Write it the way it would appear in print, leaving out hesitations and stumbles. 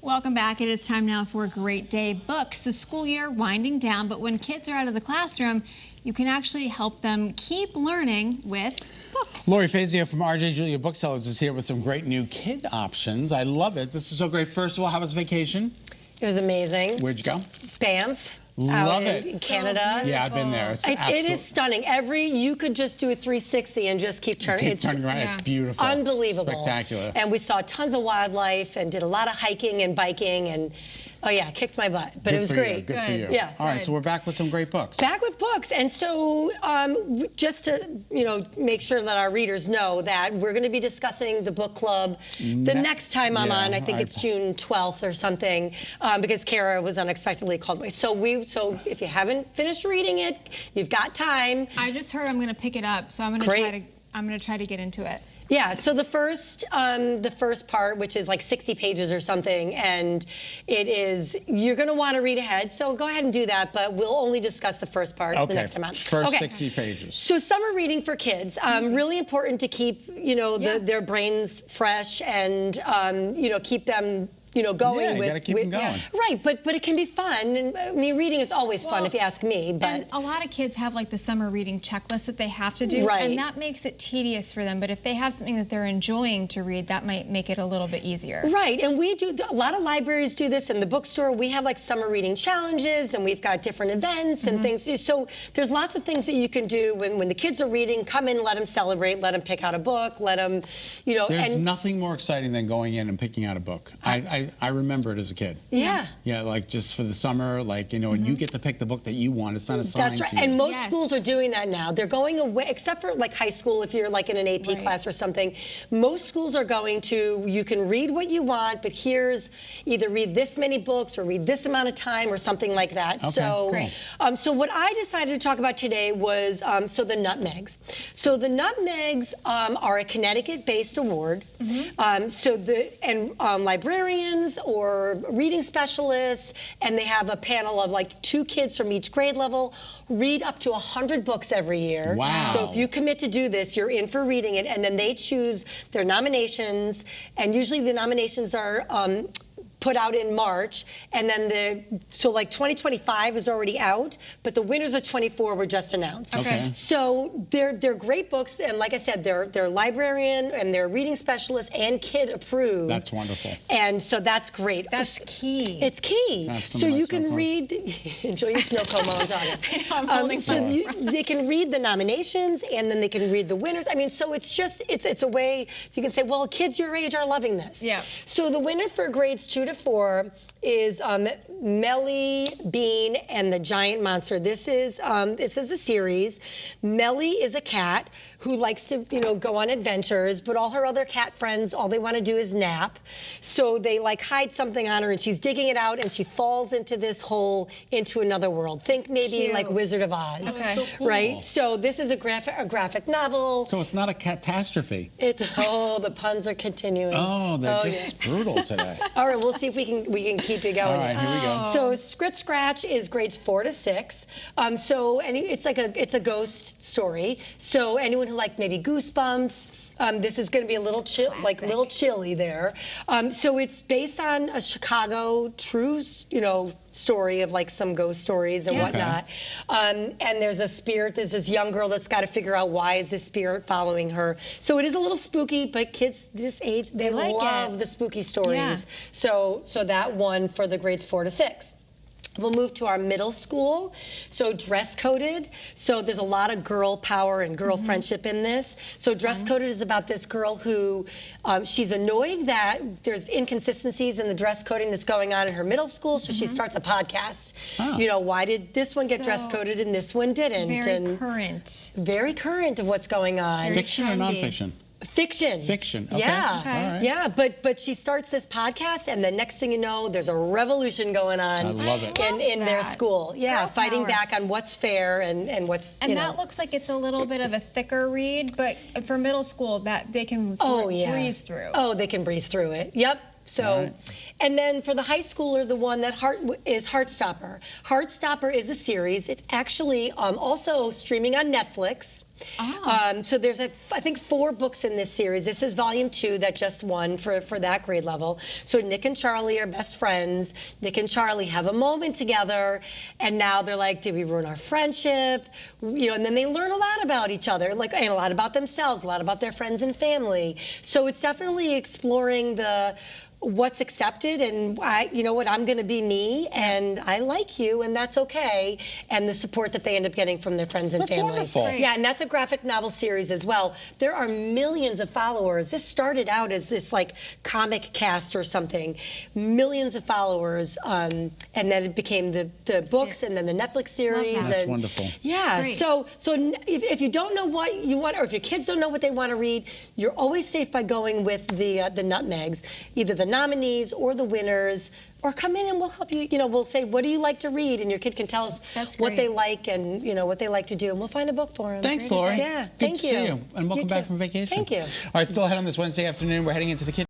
Welcome back. It is time now for Great Day Books. The school year winding down, but when kids are out of the classroom, you can actually help them keep learning with books. Lori Fazio from RJ Julia Booksellers is here with some great new kid options. I love it. This is so great. First of all, how was vacation? It was amazing. Where'd you go? Banff. Love it. In Canada. Yeah, I've been there. It is stunning. You could just do a 360 and just keep turning. Keep turning around. Yeah. It's beautiful. Unbelievable. It's spectacular. And we saw tons of wildlife and did a lot of hiking and biking and, oh yeah, kicked my butt. But it was great. Good for you. Yeah. All right, so we're back with some great books. Back with books. And so just to, make sure that our readers know that we're going to be discussing the book club the next time I'm on. I think it's June 12th or something, because Kara was unexpectedly called away. So if you haven't finished reading it, you've got time. I just heard I'm going to pick it up, so I'm going to try to get into it. Yeah, so the first part, which is like 60 pages or something, and you're going to want to read ahead, so go ahead and do that, but we'll only discuss the first part the next time on. First 60 pages. So summer reading for kids, really important to keep, their brains fresh and, keep them going. Yeah, you got to keep them going. Yeah. Right, but it can be fun. And I mean, reading is always fun if you ask me. But and a lot of kids have like the summer reading checklist that they have to do, and that makes it tedious for them. But if they have something that they're enjoying to read, that might make it a little bit easier. Right, and we do. A lot of libraries do this. In the bookstore, we have like summer reading challenges, and we've got different events and things. So there's lots of things that you can do when the kids are reading. Come in, let them celebrate, let them pick out a book, let them, There's nothing more exciting than going in and picking out a book. I remember it as a kid. Yeah. Yeah, like just for the summer, and you get to pick the book that you want. It's not assigned to you. That's right. And most schools are doing that now. They're going away, except for like high school, if you're like in an AP class or something. Most schools are going to, you can read what you want, but here's either read this many books or read this amount of time or something like that. Okay, so what I decided to talk about today was, the nutmegs. So the nutmegs are a Connecticut-based award. Librarians or reading specialists, and they have a panel of like 2 kids from each grade level read up to 100 books every year. Wow. So if you commit to do this, you're in for reading it, and then they choose their nominations, and usually the nominations are put out in March, and then 2025 is already out, but the winners of 24 were just announced. Okay. So they're great books, and like I said, they're librarian and they're reading specialists and kid approved. That's wonderful. And so that's great. That's key. It's key. So you can read. Enjoy your snow cone while I'm talking. They can read the nominations, and then they can read the winners. I mean, so it's a way you can say, well, kids your age are loving this. Yeah. So the winner for grades 2 to 4 is Melly Bean and the Giant Monster. This is a series. Melly is a cat who likes to go on adventures, but all her other cat friends, all they want to do is nap. So they hide something on her, and she's digging it out, and she falls into this hole into another world. Think maybe like Wizard of Oz. Okay. So cool. Right? So this is a graphic novel. So it's not a catastrophe. The puns are continuing. Oh, they're just brutal today. All right, we'll see if we can keep you going. All right, here we go. So Scritch Scratch is grades 4 to 6. It's a ghost story. So anyone who liked maybe Goosebumps, this is going to be a little little chilly there. So it's based on a Chicago true, story of some ghost stories and whatnot. And there's a spirit. There's this young girl that's got to figure out why is this spirit following her. So it is a little spooky, but kids this age they love the spooky stories. Yeah. So that one for the grades 4 to 6. We'll move to our middle school. So dress coded. So there's a lot of girl power and girl friendship in this. So dress coded is about this girl who she's annoyed that there's inconsistencies in the dress coding that's going on in her middle school. So she starts a podcast. Why did this one get dress coded and this one didn't? Very current. Very current of what's going on. Fiction or nonfiction? Fiction. Fiction. Okay. Yeah. Okay. All right. Yeah. But she starts this podcast, and the next thing you know, there's a revolution going on. I love it. In their school. Yeah. Girl fighting power. back on what's fair and what's. And that looks like it's a little bit of a thicker read, but for middle school, that they can breeze through. Oh, they can breeze through it. Yep. So, and then for the high schooler, the one that is Heartstopper. Heartstopper is a series. It's actually also streaming on Netflix. So there's, I think, 4 books in this series. This is volume 2 that just won for that grade level. So Nick and Charlie are best friends. Nick and Charlie have a moment together, and now they're like, did we ruin our friendship? You know, and then they learn a lot about each other, like, and a lot about themselves, a lot about their friends and family. So it's definitely exploring what's accepted, and you know what, I'm going to be me, and I like you, and that's okay, and the support that they end up getting from their friends and That's family. wonderful. Great. Yeah, and that's a graphic novel series as well. There are millions of followers. This started out as this like comic cast or something, millions of followers, and then it became the books, and then the Netflix series. That's wonderful. Yeah. Great. So if you don't know what you want, or if your kids don't know what they want to read, you're always safe by going with the nutmegs, either the nominees or the winners, or come in and we'll help you. You know, we'll say, what do you like to read? And your kid can tell us what they like and, you know, what they like to do. And we'll find a book for them. Thanks, Lori. Yeah, Good thank to you. see you. And welcome back from vacation. Thank you. All right, still ahead on this Wednesday afternoon. We're heading into the kitchen.